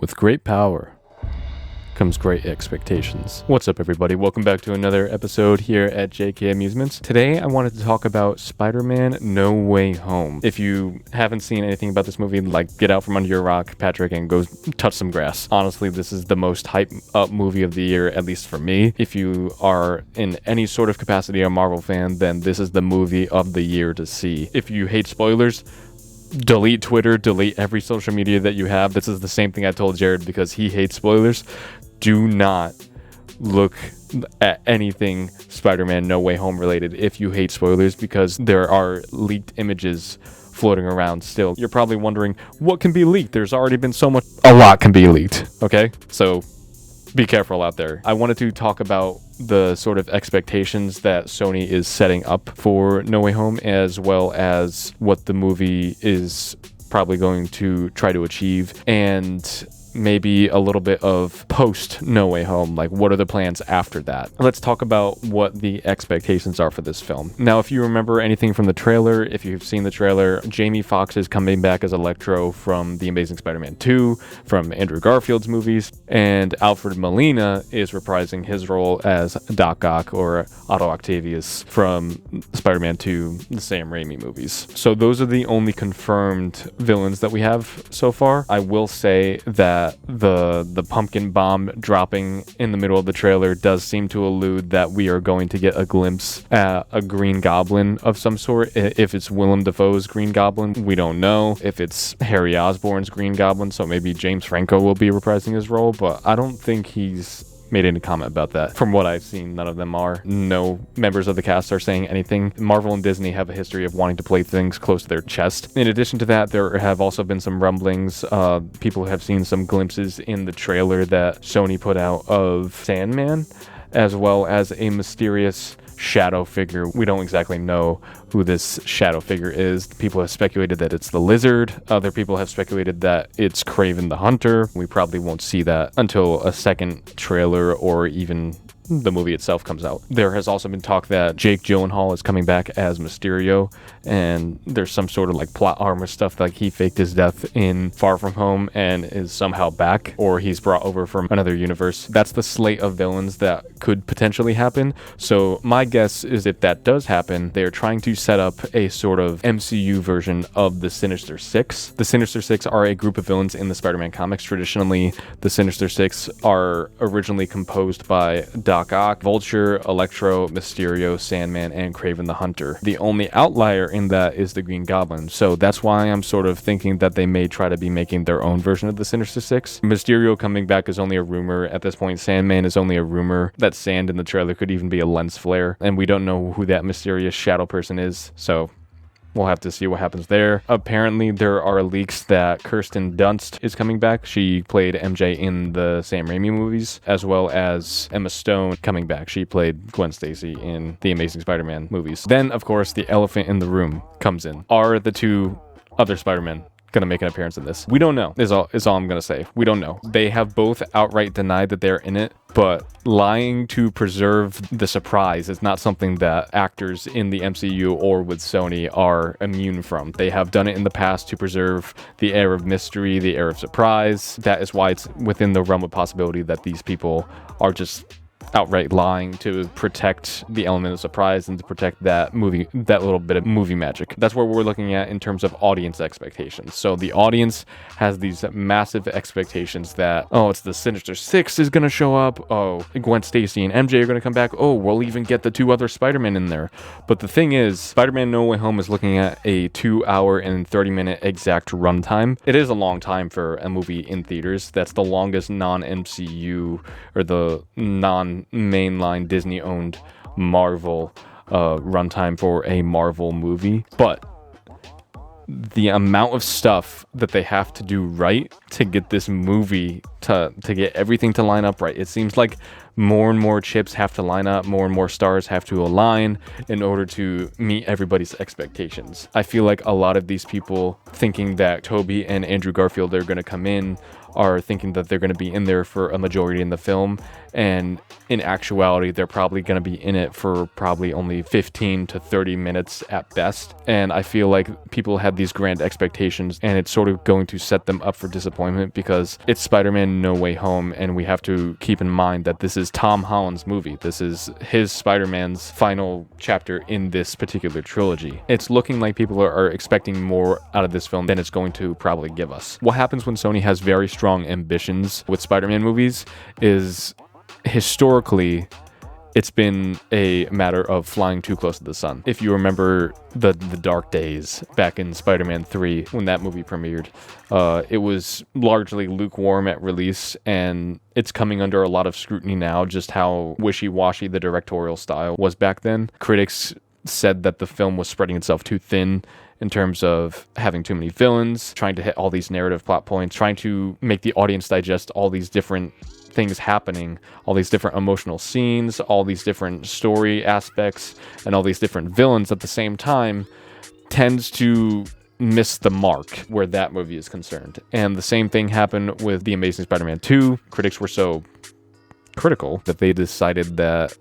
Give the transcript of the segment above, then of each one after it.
With great power comes great expectations. What's up, everybody? Welcome back to another episode here at JK Amusements. Today, I wanted to talk about Spider-Man No Way Home. If you haven't seen anything about this movie, get out from under your rock, Patrick, and go touch some grass. Honestly, this is the most hype-up movie of the year, at least for me. If you are in any sort of capacity a Marvel fan, then this is the movie of the year to see. If you hate spoilers, delete Twitter, delete every social media that you have. This is the same thing I told Jared because he hates spoilers. Do not look at anything Spider-Man No Way Home related if you hate spoilers, because there are leaked images floating around still. You're probably wondering, what can be leaked? There's already been so much. A lot can be leaked, okay? So be careful out there. I wanted to talk about the sort of expectations that Sony is setting up for No Way Home, as well as what the movie is probably going to try to achieve, and maybe a little bit of post No Way Home, like what are the plans after that. Let's talk about what the expectations are for this film. Now, if you remember anything from the trailer, if you've seen the trailer, Jamie Foxx is coming back as Electro from The Amazing Spider-Man 2, from Andrew Garfield's movies, and Alfred Molina is reprising his role as Doc Ock, or Otto Octavius, from Spider-Man 2, the Sam Raimi movies. So those are the only confirmed villains that we have so far. I will say that the pumpkin bomb dropping in the middle of the trailer does seem to allude that we are going to get a glimpse at a Green Goblin of some sort. If it's Willem Dafoe's Green Goblin, we don't know. If it's Harry Osborn's Green Goblin, so maybe James Franco will be reprising his role, but I don't think he's made any comment about that. From what I've seen, none of them are. No members of the cast are saying anything. Marvel and Disney have a history of wanting to play things close to their chest. In addition to that, there have also been some rumblings. People have seen some glimpses in the trailer that Sony put out of Sandman, as well as a mysterious shadow figure. We don't exactly know who this shadow figure is. People have speculated that it's the Lizard. Other people have speculated that it's Kraven the Hunter. We probably won't see that until a second trailer or even the movie itself comes out. There has also been talk that Jake Gyllenhaal is coming back as Mysterio, and there's some sort of plot armor stuff, like he faked his death in Far From Home and is somehow back, or he's brought over from another universe. That's the slate of villains that could potentially happen. So my guess is if that does happen, they're trying to set up a sort of MCU version of the Sinister Six. The Sinister Six are a group of villains in the Spider-Man comics. Traditionally, the Sinister Six are originally composed by Doc Ock, Vulture, Electro, Mysterio, Sandman, and Kraven the Hunter. The only outlier in that is the Green Goblin. So that's why I'm sort of thinking that they may try to be making their own version of the Sinister Six. Mysterio coming back is only a rumor at this point. Sandman is only a rumor. That sand in the trailer could even be a lens flare, and we don't know who that mysterious shadow person is. So we'll have to see what happens there. Apparently, there are leaks that Kirsten Dunst is coming back. She played MJ in the Sam Raimi movies, as well as Emma Stone coming back. She played Gwen Stacy in the Amazing Spider-Man movies. Then, of course, the elephant in the room comes in. Are the two other Spider-Men gonna make an appearance in this? We don't know, is all I'm gonna say. We don't know. They have both outright denied that they're in it, but lying to preserve the surprise is not something that actors in the MCU or with Sony are immune from. They have done it in the past to preserve the air of mystery, the air of surprise. That is why it's within the realm of possibility that these people are just outright lying to protect the element of surprise and to protect that little bit of movie magic. That's what we're looking at in terms of audience expectations. So the audience has these massive expectations that, oh, it's the Sinister Six is going to show up. Oh, Gwen Stacy and MJ are going to come back. Oh, we'll even get the two other Spider-Men in there. But the thing is, Spider-Man No Way Home is looking at a 2 hour and 30-minute exact runtime. It is a long time for a movie in theaters. That's the longest non-MCU or the non-mainline Disney-owned Marvel runtime for a Marvel movie. But the amount of stuff that they have to do right to get this movie to get everything to line up right, it seems like more and more chips have to line up, more and more stars have to align in order to meet everybody's expectations. I feel like a lot of these people thinking that Tobey and Andrew Garfield are going to come in are thinking that they're going to be in there for a majority in the film, and in actuality they're probably going to be in it for probably only 15 to 30 minutes at best. And I feel like people have these grand expectations, and it's sort of going to set them up for disappointment because it's Spider-Man No Way Home, and we have to keep in mind that this is Tom Holland's movie. This is his Spider-Man's final chapter in this particular trilogy. It's looking like people are expecting more out of this film than it's going to probably give us. What happens when Sony has very strong ambitions with Spider-Man movies is, historically, it's been a matter of flying too close to the sun. If you remember the dark days back in Spider-Man 3 when that movie premiered, it was largely lukewarm at release, and it's coming under a lot of scrutiny now just how wishy-washy the directorial style was back then. Critics said that the film was spreading itself too thin in terms of having too many villains, trying to hit all these narrative plot points, trying to make the audience digest all these different things happening, all these different emotional scenes, all these different story aspects, and all these different villains at the same time, tends to miss the mark where that movie is concerned. And the same thing happened with The Amazing Spider-Man 2. Critics were so critical that they decided that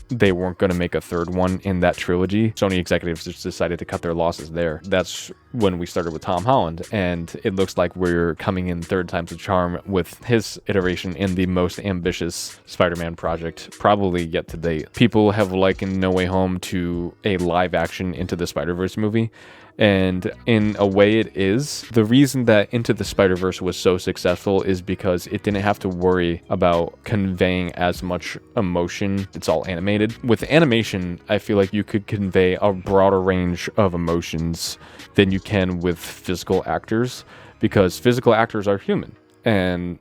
they weren't going to make a third one in that trilogy. Sony executives just decided to cut their losses there. That's when we started with Tom Holland, and it looks like we're coming in third time's a charm with his iteration in the most ambitious Spider-Man project probably yet to date. People have likened No Way Home to a live-action Into the Spider-Verse movie, and in a way it is. The reason that Into the Spider-Verse was so successful is because it didn't have to worry about conveying as much emotion. It's all animated. With animation, I feel like you could convey a broader range of emotions than you can with physical actors, because physical actors are human, and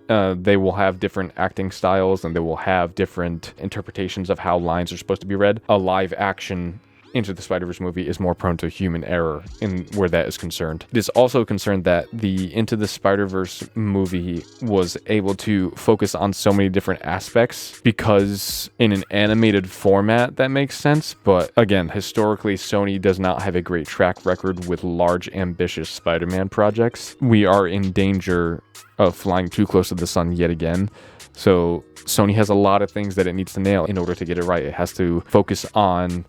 they will have different acting styles, and they will have different interpretations of how lines are supposed to be read. A live action Into the Spider-Verse movie is more prone to human error in where that is concerned. It is also concerned that the Into the Spider-Verse movie was able to focus on so many different aspects because in an animated format that makes sense, but again, historically Sony does not have a great track record with large ambitious Spider-Man projects. We are in danger of flying too close to the sun yet again. So Sony has a lot of things that it needs to nail in order to get it right. It has to focus on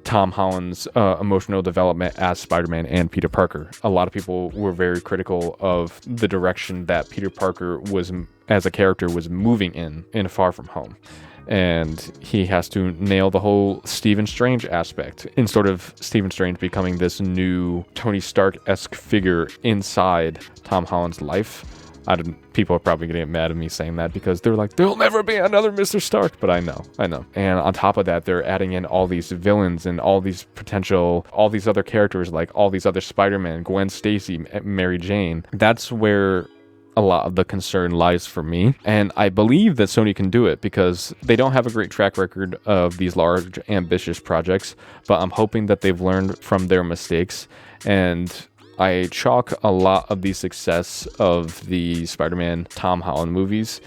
Tom Holland's emotional development as Spider-Man and Peter Parker. A lot of people were very critical of the direction that Peter Parker was, as a character, was moving in Far From Home. And he has to nail the whole Stephen Strange aspect, in sort of Stephen Strange becoming this new Tony Stark-esque figure inside Tom Holland's life. People are probably going to get mad at me saying that because they're like, there'll never be another Mr. Stark. But I know. And on top of that, they're adding in all these villains and all these other characters, like all these other Spider-Man, Gwen Stacy, Mary Jane. That's where a lot of the concern lies for me. And I believe that Sony can do it because they don't have a great track record of these large, ambitious projects. But I'm hoping that they've learned from their mistakes, and I chalk a lot of the success of the Spider-Man Tom Holland movies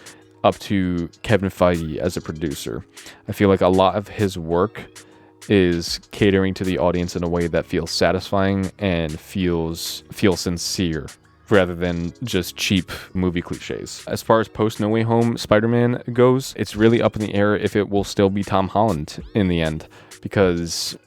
up to Kevin Feige as a producer. I feel like a lot of his work is catering to the audience in a way that feels satisfying and feels sincere, rather than just cheap movie cliches. As far as post No Way Home Spider-Man goes, it's really up in the air if it will still be Tom Holland in the end, because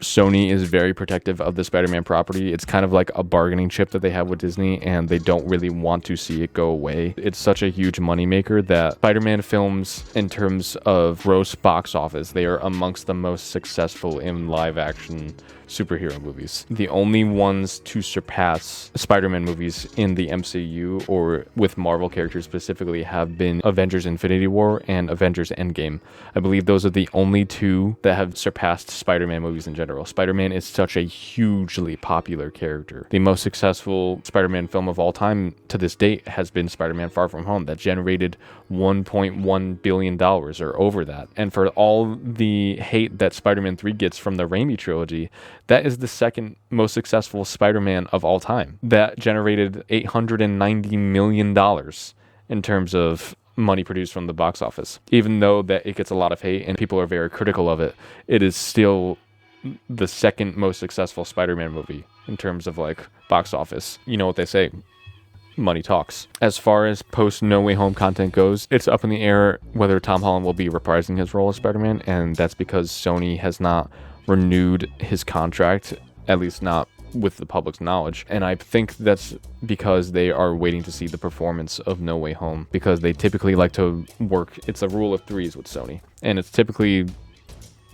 Sony is very protective of the Spider-Man property. It's kind of like a bargaining chip that they have with Disney, and they don't really want to see it go away. It's such a huge moneymaker that Spider-Man films, in terms of gross box office, they are amongst the most successful in live-action superhero movies. The only ones to surpass Spider-Man movies in the MCU, or with Marvel characters specifically, have been Avengers Infinity War and Avengers Endgame. I believe those are the only two that have surpassed Spider-Man movies in general. Spider-Man is such a hugely popular character. The most successful Spider-Man film of all time to this date has been Spider-Man Far From Home, that generated $1.1 billion or over that. And for all the hate that Spider-Man 3 gets from the Raimi trilogy, that is the second most successful Spider-Man of all time. That generated $890 million in terms of money produced from the box office. Even though that it gets a lot of hate and people are very critical of it, it is still the second most successful Spider-Man movie in terms of like box office. You know what they say, money talks. As far as post No Way Home content goes, it's up in the air whether Tom Holland will be reprising his role as Spider-Man, and that's because Sony has not renewed his contract, at least not with the public's knowledge. And I think that's because they are waiting to see the performance of No Way Home, because they typically like to work, it's a rule of threes with Sony, and it's typically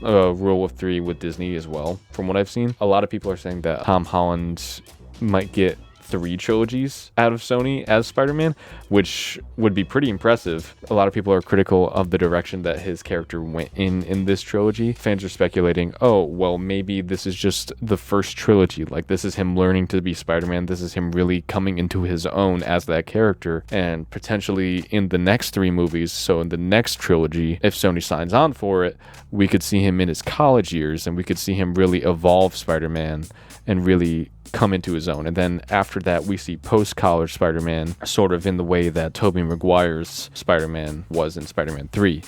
a rule of three with Disney as well. From what I've seen, a lot of people are saying that Tom Holland might get 3 trilogies out of Sony as Spider-Man, which would be pretty impressive. A lot of people are critical of the direction that his character went in this trilogy. Fans are speculating, oh, well, maybe this is just the first trilogy. Like, this is him learning to be Spider-Man. This is him really coming into his own as that character. And potentially in the next 3 movies, so in the next trilogy, if Sony signs on for it, we could see him in his college years, and we could see him really evolve Spider-Man and really come into his own. And then after that, we see post-college Spider-Man sort of in the way that Tobey Maguire's Spider-Man was in Spider-Man 3.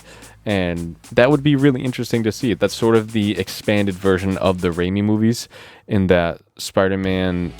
And that would be really interesting to see. That's sort of the expanded version of the Raimi movies, in that Spider-Man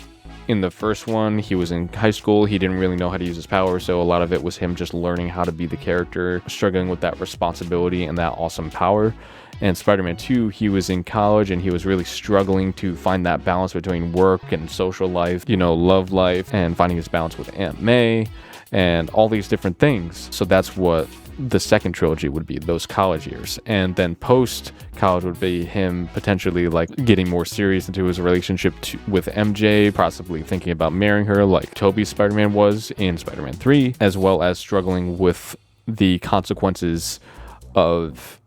in the first one, he was in high school, he didn't really know how to use his power, so a lot of it was him just learning how to be the character, struggling with that responsibility and that awesome power. And Spider-Man 2, he was in college and he was really struggling to find that balance between work and social life, you know, love life, and finding his balance with Aunt May and all these different things. So that's what the second trilogy would be, those college years. And then post college would be him potentially like getting more serious into his relationship with MJ, possibly thinking about marrying her like Tobey's Spider-Man was in Spider-Man 3, as well as struggling with the consequences of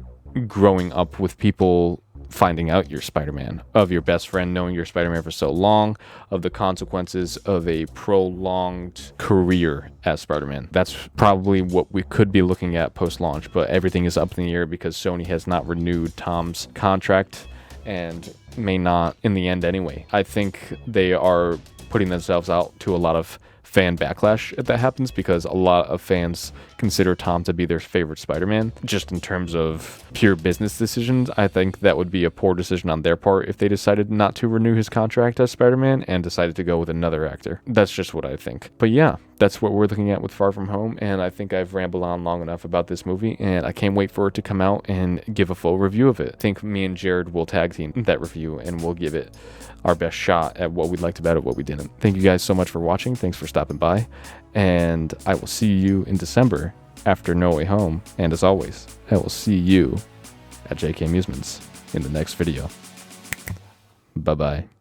growing up with people finding out you're Spider-Man, of your best friend knowing you're Spider-Man for so long, of the consequences of a prolonged career as Spider-Man. That's probably what we could be looking at post-launch, but everything is up in the air because Sony has not renewed Tom's contract and may not in the end anyway. I think they are putting themselves out to a lot of fan backlash if that happens, because a lot of fans consider Tom to be their favorite Spider-Man. Just in terms of pure business decisions, I think that would be a poor decision on their part if they decided not to renew his contract as Spider-Man and decided to go with another actor. That's just what I think. But yeah, that's what we're looking at with Far From Home, and I think I've rambled on long enough about this movie, and I can't wait for it to come out and give a full review of it. I think me and Jared will tag team that review, and we'll give it our best shot at what we liked about it, what we didn't. Thank you guys so much for watching. Thanks for stopping by, and I will see you in December after No Way Home. And as always, I will see you at JK Amusements in the next video. Bye-bye.